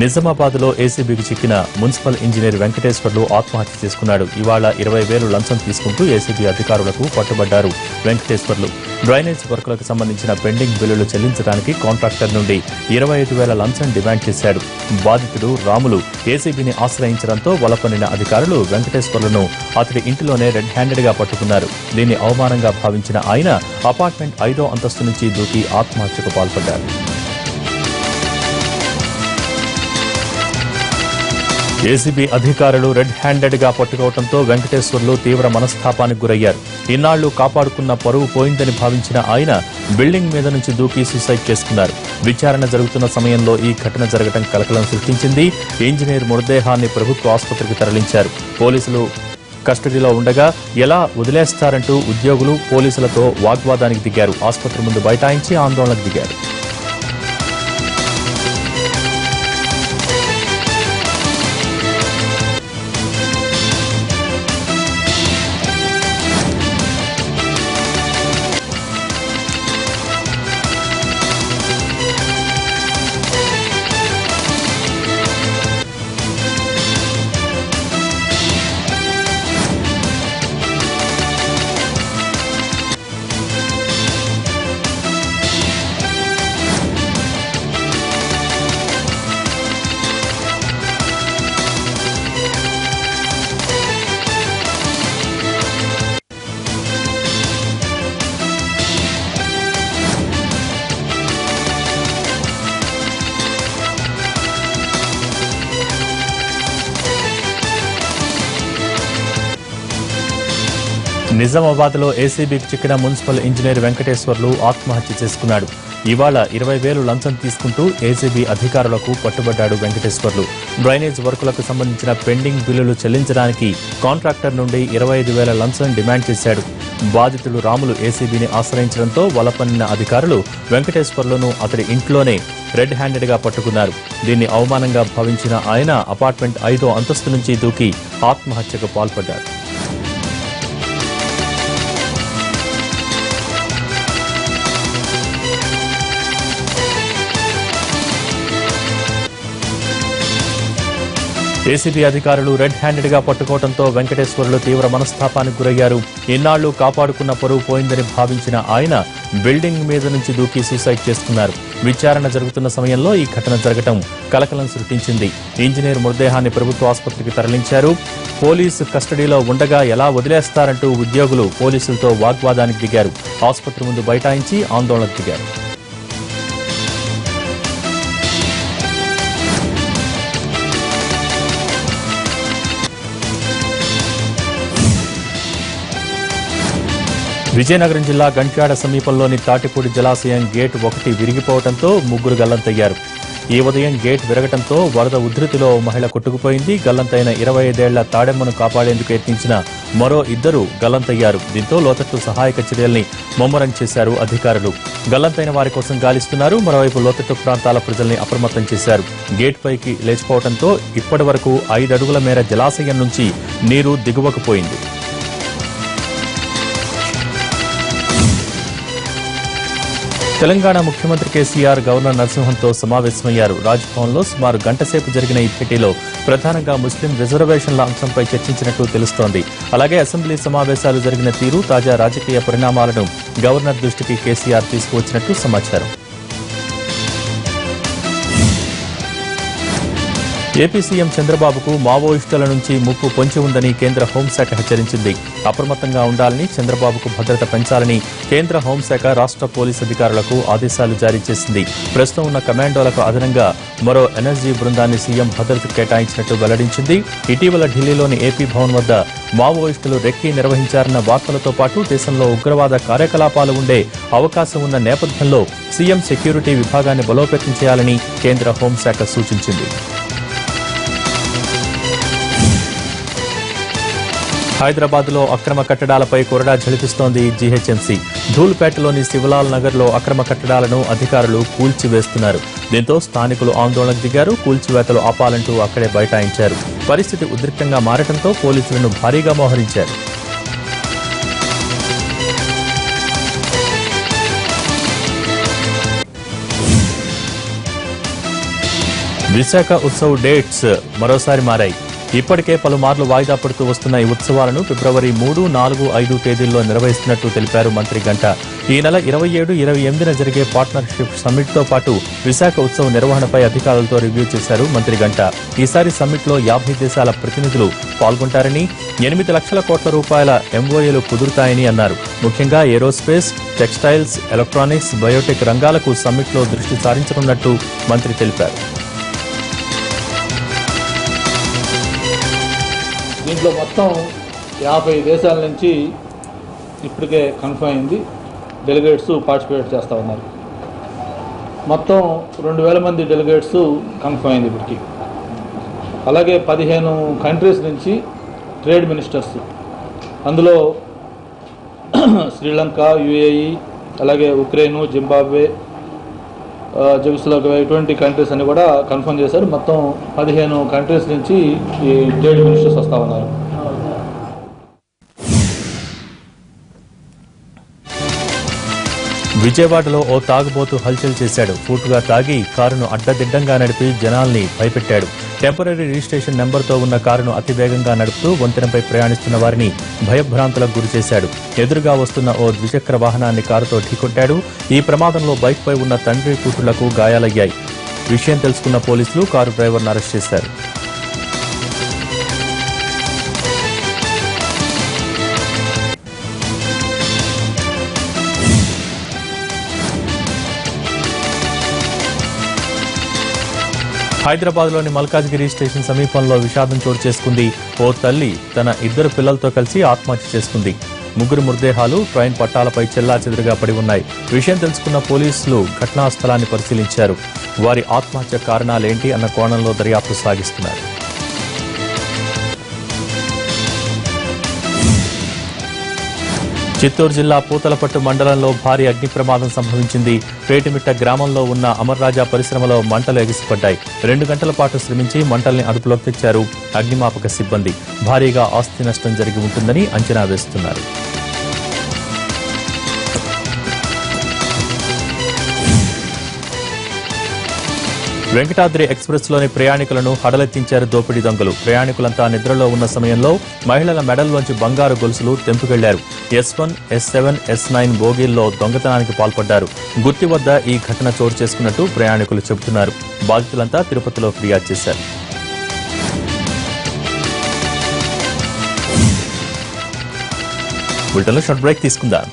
నిజామాబాద్లో ఏసీబీకి చిక్కిన municipal engineer Venkateswarlu ఆత్మహత్య చేసుకున్నాడు. ఇవాళ 20,000 లంచం తీసుకుంటూ ఏసీబీ అధికారులకు పట్టుబడ్డారు వెంకటేశ్వర్లు. డ్రైనేజ్ వర్కులకు సంబంధించిన పెండింగ్ బిల్లులు చెల్లించడానికి కాంట్రాక్టర్ నుండి 25,000 లంచం డిమాండ్ చేశాడు. బాధితుడు రాములు ఏసీబీని ఆశ్రయించడంతో వలపనిన అధికారులు వెంకటేశ్వర్లను అతడి ఇంటిలోనే రెడ్ హ్యాండెడ్ గా పట్టుకున్నారు. దీన్ని అవమానంగా భావించిన ఆయన అపార్ట్మెంట్ 5వ అంతస్తు నుంచి దూకి ఆత్మహత్యకు పాల్పడ్డారు. ఏసీబీ అధికారులు రెడ్ హ్యాండెడ్ గా పట్టుకోవడంతో వెంకటేశ్వర్లు తీవ్ర మనస్తాపానికి గురయ్యారు. ఇన్నాళ్లు కాపాడుకున్న పరువు పోయిందని భావించిన ఆయన బిల్డింగ్ మీద నుంచి దూకి సూసైడ్ చేసుకున్నారు. విచారణ జరుగుతున్న సమయంలో ఈ ఘటన జరగడం కలకలం సృష్టించింది. ఇంజనీర్ మృతదేహాన్ని ప్రభుత్వ ఆసుపత్రికి తరలించారు. పోలీసులు కస్టడీలో ఉండగా ఎలా వదిలేస్తారంటూ ఉద్యోగులు పోలీసులతో వాగ్వాదానికి దిగారు. ఆసుపత్రి ముందు బైఠాయించి ఆందోళనకు దిగారు. నిజామాబాద్లో ఏసీబీకి చిక్కిన మున్సిపల్ ఇంజనీర్ వెంకటేశ్వర్లు ఆత్మహత్య చేసుకున్నాడు. ఇవాళ 20,000 లంచం తీసుకుంటూ ఏసీబీ అధికారులకు పట్టుబడ్డాడు వెంకటేశ్వర్లు. డ్రైనేజ్ వర్కులకు సంబంధించిన పెండింగ్ బిల్లులు చెల్లించడానికి కాంట్రాక్టర్ నుండి 25,000 లంచం డిమాండ్ చేశాడు. బాధితుడు రాములు ఏసీబీని ఆశ్రయించడంతో వలపన్నిన అధికారులు వెంకటేశ్వర్లను అతడి ఇంట్లోనే రెడ్ హ్యాండెడ్ గా పట్టుకున్నారు. దీన్ని అవమానంగా భావించిన ఆయన అపార్ట్మెంట్ 5వ అంతస్తు నుంచి దూకి ఆత్మహత్యకు పాల్పడ్డారు. ఏసీబీ అధికారులు రెడ్ హ్యాండెడ్ గా పట్టుకోవడంతో వెంకటేశ్వర్లు తీవ్ర మనస్తాపానికి గురయ్యారు. ఇన్నాళ్లు కాపాడుకున్న పరువు పోయిందని భావించిన ఆయన బిల్డింగ్ మీద నుంచి దూకి సూసైడ్ చేసుకున్నారు. విచారణ జరుగుతున్న సమయంలో ఈ ఘటన జరగడం కలకలం సృష్టించింది. ఇంజనీర్ మృతదేహాన్ని ప్రభుత్వ ఆసుపత్రికి తరలించారు. పోలీసు కస్టడీలో ఉండగా ఎలా వదిలేస్తారంటూ ఉద్యోగులు పోలీసులతో వాగ్వాదానికి దిగారు. ఆసుపత్రి ముందు బైఠాయించి ఆందోళనకు దిగారు. విజయనగరం జిల్లా గంట్యాడ సమీపంలోని తాటిపూడి జలాశయం గేట్ 1 విరిగిపోవడంతో ముగ్గురు గల్లంతయ్యారు. ఈ ఉదయం గేట్ విరగటంతో వరద ఉధృతిలో మహిళ కొట్టుకుపోయింది. గల్లంతైన 25 ఏళ్ల తాడెమ్మను కాపాడేందుకు యత్నించిన మరో 2 గల్లంతయ్యారు. దీంతో లోతట్టు సహాయక చర్యల్ని ముమ్మరం చేశారు అధికారులు. గల్లంతైన వారి కోసం గాలిస్తున్నారు. మరోవైపు లోతట్టు ప్రాంతాల ప్రజల్ని అప్రమత్తం చేశారు. గేట్ పైకి లేచిపోవడంతో ఇప్పటి వరకు 5 అడుగుల మేర జలాశయం నుంచి నీరు దిగువకు పోయింది. తెలంగాణ ముఖ్యమంత్రి కేసీఆర్ గవర్నర్ నరసింహన్తో సమావేశమయ్యారు. రాజ్భవన్లో సుమారు గంటసేపు జరిగిన ఈ భేటీలో ప్రధానంగా ముస్లిం రిజర్వేషన్ల అంశంపై చర్చించినట్టు తెలుస్తోంది. అలాగే అసెంబ్లీ సమావేశాలు జరిగిన తీరు, తాజా రాజకీయ పరిణామాలను గవర్నర్ దృష్టికి కేసీఆర్ తీసుకువచ్చినట్టు సమాచారం. ఏపీ సీఎం చంద్రబాబుకు మావోయిస్టుల నుంచి ముప్పు పొంచి ఉందని కేంద్ర హోంశాఖ హెచ్చరించింది. అప్రమత్తంగా ఉండాలని, చంద్రబాబుకు భద్రత పెంచాలని కేంద్ర హోంశాఖ రాష్ట్ర పోలీసు అధికారులకు ఆదేశాలు జారీ చేసింది. ప్రస్తుతం ఉన్న కమాండోలకు అదనంగా మరో ఎన్ఎస్జీ బృందాన్ని సీఎం భద్రతకు కేటాయించినట్టు వెల్లడించింది. ఇటీవల ఢిల్లీలోని ఏపీ భవన్ వద్ద మావోయిస్టులు రెక్కీ నిర్వహించారన్న వార్తలతో పాటు దేశంలో ఉగ్రవాద కార్యకలాపాలు ఉండే అవకాశం ఉన్న నేపథ్యంలో సీఎం సెక్యూరిటీ విభాగాన్ని బలోపేతం చేయాలని కేంద్ర హోంశాఖ సూచించింది. హైదరాబాద్లో అక్రమ కట్టడాలపై కొరడా ఝళిపిస్తోంది జీహెచ్ఎంసీ. ధూల్పేటలోని శివలాల్ నగర్లో అక్రమ కట్టడాలను అధికారులు కూల్చివేస్తున్నారు. దీంతో స్థానికులు ఆందోళనకు దిగారు. కూల్చివేతలు ఆపాలంటూ అక్కడే బైఠాయించారు. పరిస్థితి ఉద్రిక్తంగా మారడంతో పోలీసులను భారీగా మోహరించారు. విశాఖ ఉత్సవ్ డేట్స్ మరోసారి మారాయి. ఇప్పటికే పలుమార్లు వాయిదా పడుతూ వస్తున్న ఈ ఉత్సవాలను ఫిబ్రవరి 3, 4, 5 తేదీల్లో నిర్వహిస్తున్నట్టు తెలిపారు మంత్రి గంట. ఈ నెల 27, 28న జరిగే పార్ట్నర్షిప్ సమ్మిట్తో పాటు విశాఖ ఉత్సవ్ నిర్వహణపై అధికారులతో రివ్యూ చేశారు మంత్రి గంట. ఈసారి సమ్మిట్లో 50 దేశాల ప్రతినిధులు పాల్గొంటారని, 8 లక్షల కోట్ల రూపాయల ఎంఓఏలు కుదురుతాయని అన్నారు. ముఖ్యంగా ఏరోస్పేస్, టెక్స్టైల్స్, ఎలక్ట్రానిక్స్, బయోటెక్ రంగాలకు సమ్మిట్లో దృష్టి సారించనున్నట్టు మంత్రి తెలిపారు. దీంట్లో మొత్తం 50 దేశాల నుంచి ఇప్పటికే కన్ఫర్మ్ అయింది, డెలిగేట్స్ పార్టిసిపేట్ చేస్తూ ఉన్నారు. మొత్తం 2000 మంది డెలిగేట్స్ కన్ఫర్మ్ అయింది ఇప్పటికి. అలాగే 15 కంట్రీస్ నుంచి ట్రేడ్ మినిస్టర్స్, అందులో శ్రీలంక, యుఏఈ, అలాగే ఉక్రెయిన్, జింబాబ్వే, జెగస్లోవేకియా ఇటువంటి కంట్రీస్ అని కూడా కన్ఫర్మ్ చేశారు. మొత్తం 15 కంట్రీస్ నుంచి ఈ ట్రేడ్ మినిస్టర్స్ వస్తూ ఉన్నారు. విజయవాడలో ఓ తాగుబోతు హల్చల్ చేశాడు. ఫూటుగా తాగి కారును అడ్డదిడ్డంగా నడిపి జనాల్ని భయపెట్టాడు. టెంపరీ రిజిస్ట్రేషన్ నెంబర్తో ఉన్న కారును అతివేగంగా నడుపుతూ వంతెనపై ప్రయాణిస్తున్న వారిని భయభ్రాంతులకు గురిచేశాడు. ఎదురుగా వస్తున్న ఓ ద్విచక్ర వాహనాన్ని కారుతో ఢీకొట్టాడు. ఈ ప్రమాదంలో బైక్పై ఉన్న తండ్రి కూతుళ్లకు గాయాలయ్యాయి. విషయం తెలుసుకున్న పోలీసులు కారు డ్రైవర్ను అరెస్ట్ చేశారు. హైదరాబాద్లోని మల్కాజ్గిరి స్టేషన్ సమీపంలో విషాదం చోటు చేసుకుంది. ఓ తల్లి తన 2 పిల్లలతో కలిసి ఆత్మహత్య చేసుకుంది. 3 మృతదేహాలు ట్రైన్ పట్టాలపై చెల్లాచెదురుగా పడి ఉన్నాయి. విషయం తెలుసుకున్న పోలీసులు ఘటనా స్థలాన్ని పరిశీలించారు. వారి ఆత్మహత్య కారణాలేంటి అన్న కోణంలో దర్యాప్తు సాగిస్తున్నారు. చిత్తూరు జిల్లా పూతలపట్టు మండలంలో భారీ అగ్ని ప్రమాదం సంభవించింది. పేటిమిట్ట గ్రామంలో ఉన్న అమర్రాజా పరిశ్రమలో మంటలు ఎగిసిపడ్డాయి. 2 గంటల పాటు శ్రమించి మంటల్ని అదుపులోకి తెచ్చారు అగ్నిమాపక సిబ్బంది. భారీగా ఆస్తి నష్టం జరిగి ఉంటుందని అంచనా వేస్తున్నారు. వెంకటాద్రి ఎక్స్ప్రెస్ లోని ప్రయాణికులను హడలెత్తించారు దోపిడీ దొంగలు. ప్రయాణికులంతా నిద్రలో ఉన్న సమయంలో మహిళల మెడల్లోంచి బంగారు గొలుసులు తెంపుకెళ్లారు. S1, S7, S9 బోగీల్లో దొంగతనానికి పాల్పడ్డారు. గుర్తి వద్ద ఈ ఘటన చోటు చేసుకున్నట్టు ప్రయాణికులు చెబుతున్నారు. బాధితులంతా తిరుపతిలో ఫిర్యాదు చేశారు. బులెటిన్లో షార్ట్ బ్రేక్ తీసుకుందాం.